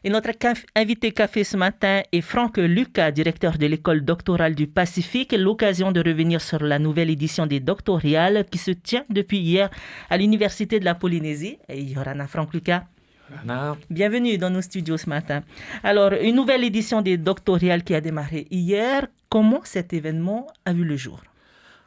Et notre invité café ce matin est Franck Lucas, directeur de l'école doctorale du Pacifique. L'occasion de revenir sur la nouvelle édition des doctorales qui se tient depuis hier à l'Université de la Polynésie. Et Yorana, Franck Lucas. Anna. Bienvenue dans nos studios ce matin. Alors, une nouvelle édition des doctorales qui a démarré hier. Comment cet événement a vu le jour?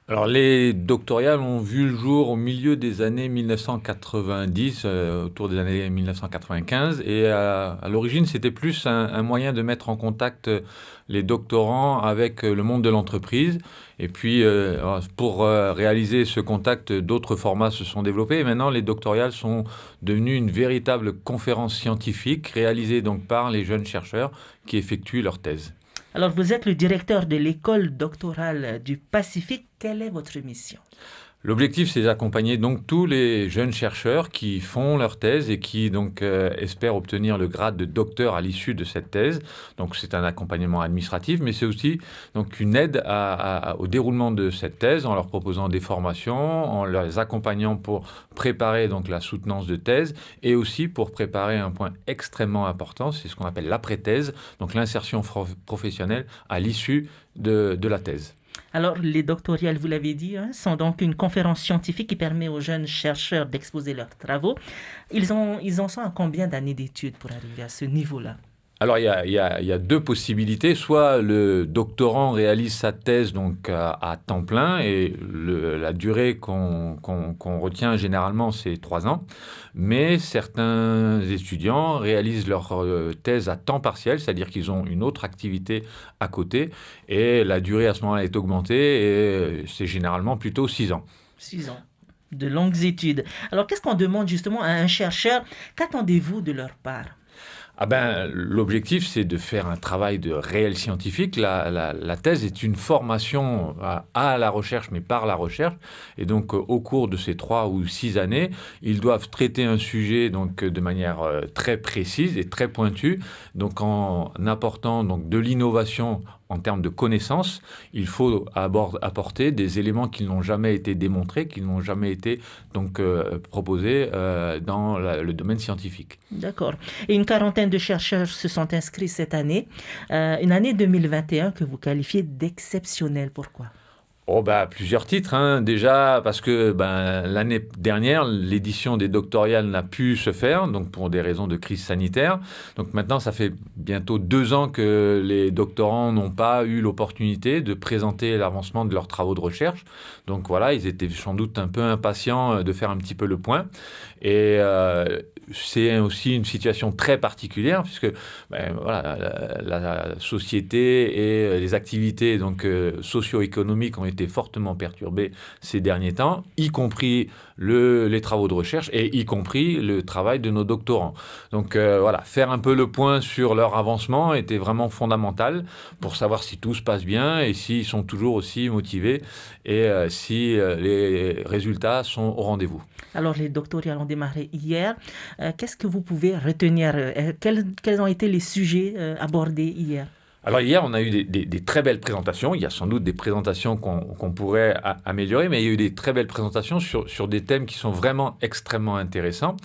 Alors, les doctorales ont vu le jour au milieu des années 1990, autour des années 1995. Et à l'origine, c'était plus un moyen de mettre en contact les doctorants avec le monde de l'entreprise. Et puis, pour réaliser ce contact, d'autres formats se sont développés. Et maintenant, les doctorales sont devenues une véritable conférence scientifique réalisée donc par les jeunes chercheurs qui effectuent leur thèse. Alors, vous êtes le directeur de l'école doctorale du Pacifique. Quelle est votre mission? L'objectif, c'est d'accompagner donc tous les jeunes chercheurs qui font leur thèse et qui donc espèrent obtenir le grade de docteur à l'issue de cette thèse. Donc, c'est un accompagnement administratif, mais c'est aussi donc une aide au déroulement de cette thèse en leur proposant des formations, en les accompagnant pour préparer donc la soutenance de thèse et aussi pour préparer un point extrêmement important, c'est ce qu'on appelle l'après-thèse, donc l'insertion professionnelle à l'issue de la thèse. Alors, les doctorales, vous l'avez dit, sont donc une conférence scientifique qui permet aux jeunes chercheurs d'exposer leurs travaux. Ils en sont à combien d'années d'études pour arriver à ce niveau-là? Alors, il y a deux possibilités. Soit le doctorant réalise sa thèse donc à temps plein et la durée qu'on retient généralement, c'est 3 ans. Mais certains étudiants réalisent leur thèse à temps partiel, c'est-à-dire qu'ils ont une autre activité à côté et la durée à ce moment-là est augmentée et c'est généralement plutôt 6 ans. 6 ans. De longues études. Alors, qu'est-ce qu'on demande justement à un chercheur? Qu'attendez-vous de leur part? L'objectif, c'est de faire un travail de réel scientifique. La thèse est une formation à la recherche, mais par la recherche. Et donc, au cours de ces 3 ou 6 années, ils doivent traiter un sujet donc, de manière très précise et très pointue. Donc, en apportant donc, de l'innovation en termes de connaissances, il faut apporter des éléments qui n'ont jamais été démontrés, qui n'ont jamais été donc, proposés dans le domaine scientifique. D'accord. Et une quarantaine de chercheurs se sont inscrits cette année. Une année 2021 que vous qualifiez d'exceptionnelle. Pourquoi? Plusieurs titres. Déjà, parce que l'année dernière, l'édition des doctorales n'a pu se faire, donc pour des raisons de crise sanitaire. Donc maintenant, ça fait bientôt 2 ans que les doctorants n'ont pas eu l'opportunité de présenter l'avancement de leurs travaux de recherche. Donc voilà, ils étaient sans doute un peu impatients de faire un petit peu le point. Et c'est aussi une situation très particulière puisque la société et les activités donc, socio-économiques ont été fortement perturbées ces derniers temps, y compris les travaux de recherche et y compris le travail de nos doctorants. Donc faire un peu le point sur leur avancement était vraiment fondamental pour savoir si tout se passe bien et s'ils sont toujours aussi motivés et si les résultats sont au rendez-vous. Alors, les doctorales ont démarré hier. Qu'est-ce que vous pouvez retenir? Quels ont été les sujets abordés hier? Alors hier, on a eu des très belles présentations. Il y a sans doute des présentations qu'on pourrait améliorer, mais il y a eu des très belles présentations sur des thèmes qui sont vraiment extrêmement intéressants.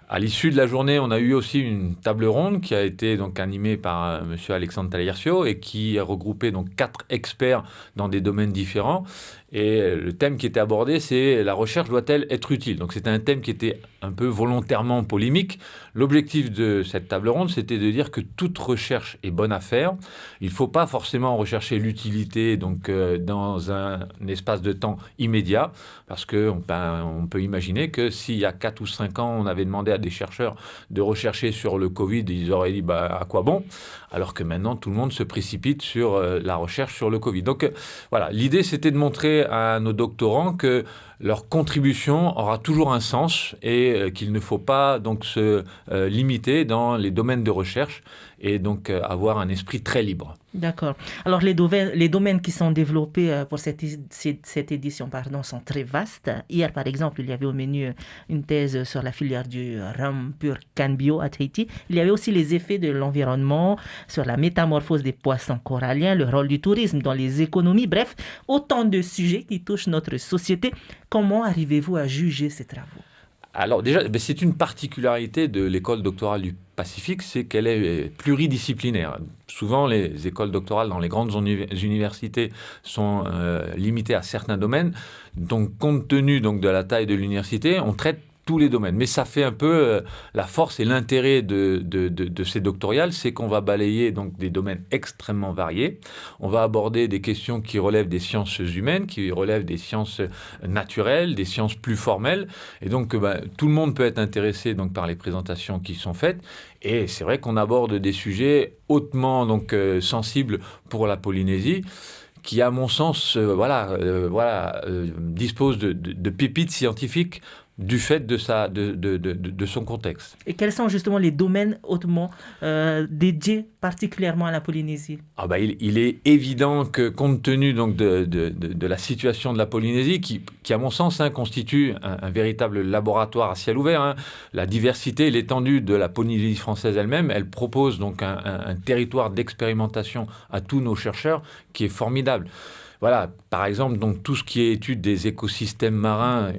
À l'issue de la journée, on a eu aussi une table ronde qui a été donc animée par monsieur Alexandre Talercio et qui a regroupé donc 4 experts dans des domaines différents. Et le thème qui était abordé, c'est la recherche doit-elle être utile? Donc c'était un thème qui était un peu volontairement polémique. L'objectif de cette table ronde, c'était de dire que toute recherche est bonne à faire. Il ne faut pas forcément rechercher l'utilité donc, dans un espace de temps immédiat, parce qu'on peut imaginer que s'il y a 4 ou 5 ans, on avait demandé à des chercheurs de rechercher sur le Covid, ils auraient dit à quoi bon? Alors que maintenant, tout le monde se précipite sur la recherche sur le Covid. Donc voilà, l'idée, c'était de montrer à nos doctorants que leur contribution aura toujours un sens et qu'il ne faut pas donc se limiter dans les domaines de recherche et donc avoir un esprit très libre. D'accord. Alors, les domaines qui sont développés pour cette édition sont très vastes. Hier, par exemple, il y avait au menu une thèse sur la filière du rhum pur Canbio à Tahiti. Il y avait aussi les effets de l'environnement sur la métamorphose des poissons coralliens, le rôle du tourisme dans les économies. Bref, autant de sujets qui touchent notre société. Comment arrivez-vous à juger ces travaux? Alors déjà, c'est une particularité de l'école doctorale du Pacifique, c'est qu'elle est pluridisciplinaire. Souvent, les écoles doctorales dans les grandes universités sont limitées à certains domaines. Donc, compte tenu donc, de la taille de l'université, on traite tous les domaines. Mais ça fait un peu la force et l'intérêt de ces doctorales, c'est qu'on va balayer donc, des domaines extrêmement variés. On va aborder des questions qui relèvent des sciences humaines, qui relèvent des sciences naturelles, des sciences plus formelles. Et donc, tout le monde peut être intéressé donc, par les présentations qui sont faites. Et c'est vrai qu'on aborde des sujets hautement donc, sensibles pour la Polynésie, qui, à mon sens, dispose de pépites scientifiques du fait de son contexte. Et quels sont justement les domaines hautement dédiés particulièrement à la Polynésie? Il est évident que compte tenu donc, de la situation de la Polynésie, qui à mon sens constitue un véritable laboratoire à ciel ouvert, la diversité et l'étendue de la Polynésie française elle-même, elle propose donc un territoire d'expérimentation à tous nos chercheurs qui est formidable. Voilà, par exemple, donc, tout ce qui est étude des écosystèmes marins,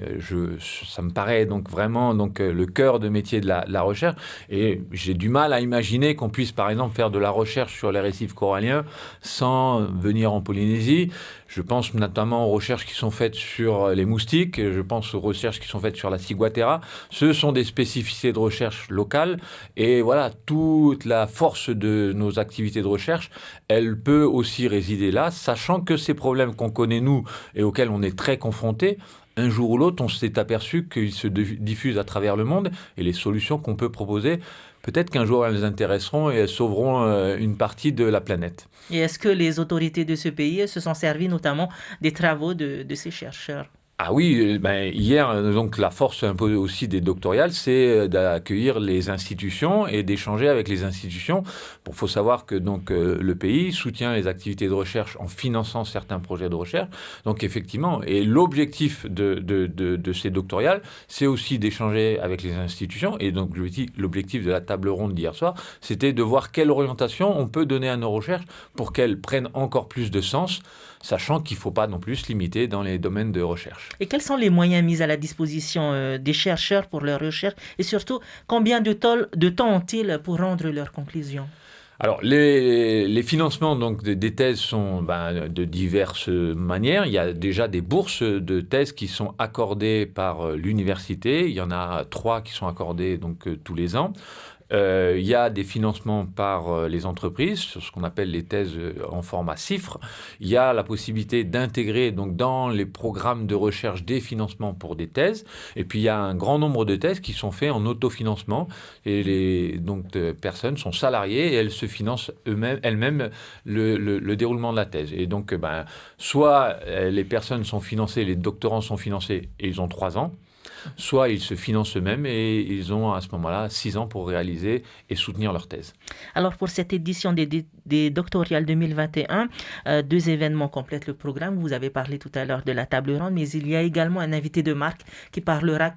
ça me paraît donc vraiment donc, le cœur de métier de la recherche. Et j'ai du mal à imaginer qu'on puisse, par exemple, faire de la recherche sur les récifs coralliens sans venir en Polynésie. Je pense notamment aux recherches qui sont faites sur les moustiques, je pense aux recherches qui sont faites sur la ciguatera. Ce sont des spécificités de recherche locales. Et voilà, toute la force de nos activités de recherche, elle peut aussi résider là, sachant que ces problèmes qu'on connaît, nous, et auxquels on est très confrontés, un jour ou l'autre, on s'est aperçu qu'ils se diffusent à travers le monde et les solutions qu'on peut proposer, peut-être qu'un jour elles les intéresseront et elles sauveront une partie de la planète. Et est-ce que les autorités de ce pays se sont servies notamment des travaux de ces chercheurs? Ah oui, hier, donc, la force un peu aussi des doctorales, c'est d'accueillir les institutions et d'échanger avec les institutions. Il faut savoir que donc, le pays soutient les activités de recherche en finançant certains projets de recherche. Donc effectivement, et l'objectif de ces doctorales, c'est aussi d'échanger avec les institutions. Et donc l'objectif de la table ronde d'hier soir, c'était de voir quelle orientation on peut donner à nos recherches pour qu'elles prennent encore plus de sens, sachant qu'il ne faut pas non plus se limiter dans les domaines de recherche. Et quels sont les moyens mis à la disposition des chercheurs pour leur recherche? Et surtout, combien de temps ont-ils pour rendre leurs conclusions? Alors, les financements donc, des thèses sont de diverses manières. Il y a déjà des bourses de thèses qui sont accordées par l'université. Il y en a 3 qui sont accordées donc, tous les ans. Il y a des financements par les entreprises, sur ce qu'on appelle les thèses en format CIFRE. Il y a la possibilité d'intégrer donc, dans les programmes de recherche des financements pour des thèses. Et puis, il y a un grand nombre de thèses qui sont faites en autofinancement. Et les personnes sont salariées et elles se financent elles-mêmes le déroulement de la thèse. Et donc, soit les personnes sont financées, les doctorants sont financés et ils ont 3 ans. Soit ils se financent eux-mêmes et ils ont à ce moment-là 6 ans pour réaliser et soutenir leur thèse. Alors pour cette édition des doctorales 2021, 2 événements complètent le programme. Vous avez parlé tout à l'heure de la table ronde, mais il y a également un invité de marque qui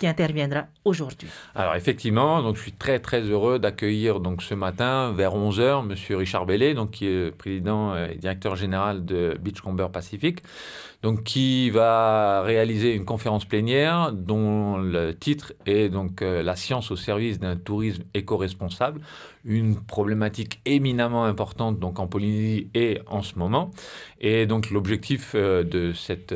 interviendra aujourd'hui. Alors effectivement, donc je suis très très heureux d'accueillir donc ce matin vers 11h M. Richard Bellé, donc qui est président et directeur général de Beachcomber Pacific. Donc, qui va réaliser une conférence plénière dont le titre est donc la science au service d'un tourisme éco-responsable, une problématique éminemment importante donc en Polynésie et en ce moment. Et donc l'objectif de cette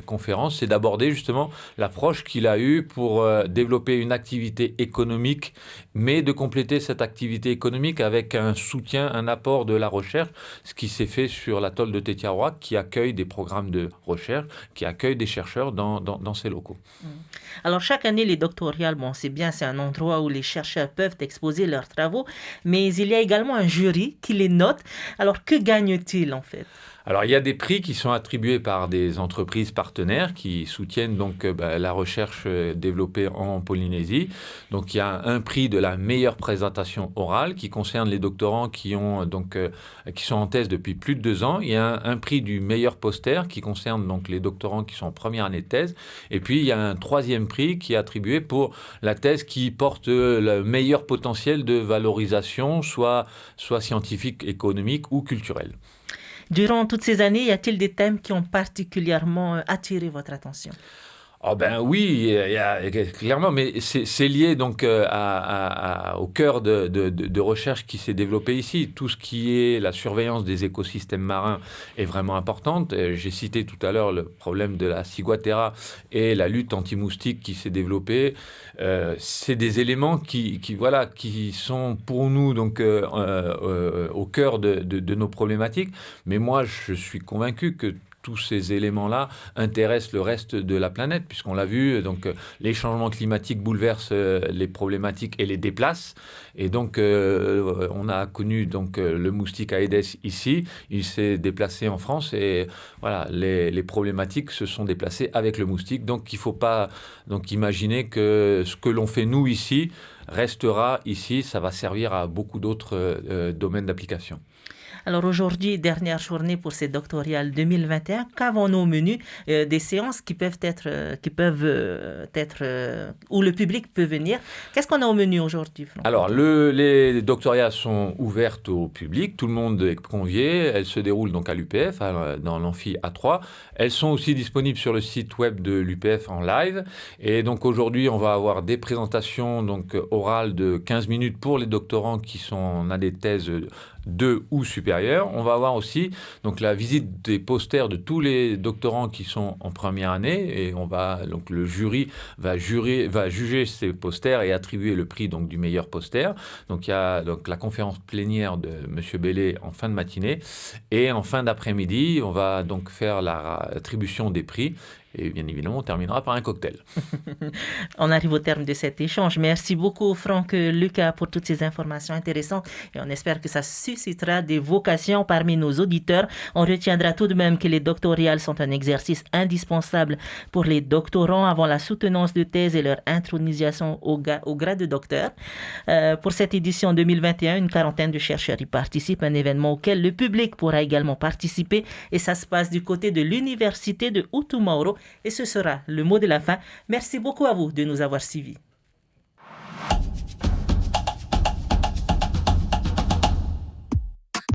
conférence, c'est d'aborder justement l'approche qu'il a eue pour développer une activité économique, mais de compléter cette activité économique avec un soutien, un apport de la recherche, ce qui s'est fait sur l'atoll de Tetiaroa, qui accueille des programmes de recherche, qui accueille des chercheurs dans ces locaux. Alors chaque année, les doctorales, c'est bien, c'est un endroit où les chercheurs peuvent exposer leurs travaux, mais il y a également un jury qui les note. Alors que gagne-t-il en fait ? Alors, il y a des prix qui sont attribués par des entreprises partenaires qui soutiennent donc la recherche développée en Polynésie. Donc, il y a un prix de la meilleure présentation orale qui concerne les doctorants qui sont en thèse depuis plus de 2 ans. Il y a un prix du meilleur poster qui concerne donc les doctorants qui sont en première année de thèse. Et puis, il y a un 3e prix qui est attribué pour la thèse qui porte le meilleur potentiel de valorisation, soit scientifique, économique ou culturel. Durant toutes ces années, y a-t-il des thèmes qui ont particulièrement attiré votre attention ? Oh ben oui, clairement, mais c'est lié donc au cœur de recherche qui s'est développé ici. Tout ce qui est la surveillance des écosystèmes marins est vraiment importante. J'ai cité tout à l'heure le problème de la ciguatera et la lutte anti-moustique qui s'est développée. C'est des éléments qui sont pour nous donc au cœur de nos problématiques. Mais moi, je suis convaincu que tous ces éléments-là intéressent le reste de la planète, puisqu'on l'a vu, donc les changements climatiques bouleversent les problématiques et les déplacent. Et donc, on a connu donc le moustique Aedes ici, il s'est déplacé en France et voilà, les problématiques se sont déplacées avec le moustique. Donc, il ne faut pas donc imaginer que ce que l'on fait nous ici restera ici, ça va servir à beaucoup d'autres domaines d'application. Alors aujourd'hui, dernière journée pour ces doctorales 2021. Qu'avons-nous au menu? Des séances qui peuvent être, où le public peut venir. Qu'est-ce qu'on a au menu aujourd'hui, Franck? Alors, les doctorales sont ouvertes au public. Tout le monde est convié. Elles se déroulent donc à l'UPF, dans l'amphi A3. Elles sont aussi disponibles sur le site web de l'UPF en live. Et donc aujourd'hui, on va avoir des présentations donc orales de 15 minutes pour les doctorants qui sont à des thèses 2 ou supérieures. On va avoir aussi donc la visite des posters de tous les doctorants qui sont en première année et donc le jury va juger ces posters et attribuer le prix donc du meilleur poster. Donc il y a donc la conférence plénière de Monsieur Bellé en fin de matinée et en fin d'après-midi, on va donc faire l'attribution des prix. Et bien évidemment, on terminera par un cocktail. On arrive au terme de cet échange. Merci beaucoup, Franck Lucas, pour toutes ces informations intéressantes. Et on espère que ça suscitera des vocations parmi nos auditeurs. On retiendra tout de même que les doctorales sont un exercice indispensable pour les doctorants avant la soutenance de thèse et leur intronisation au grade de docteur. Pour cette édition 2021, une quarantaine de chercheurs y participent, un événement auquel le public pourra également participer. Et ça se passe du côté de l'université de Utumauro. Et ce sera le mot de la fin. Merci beaucoup à vous de nous avoir suivis.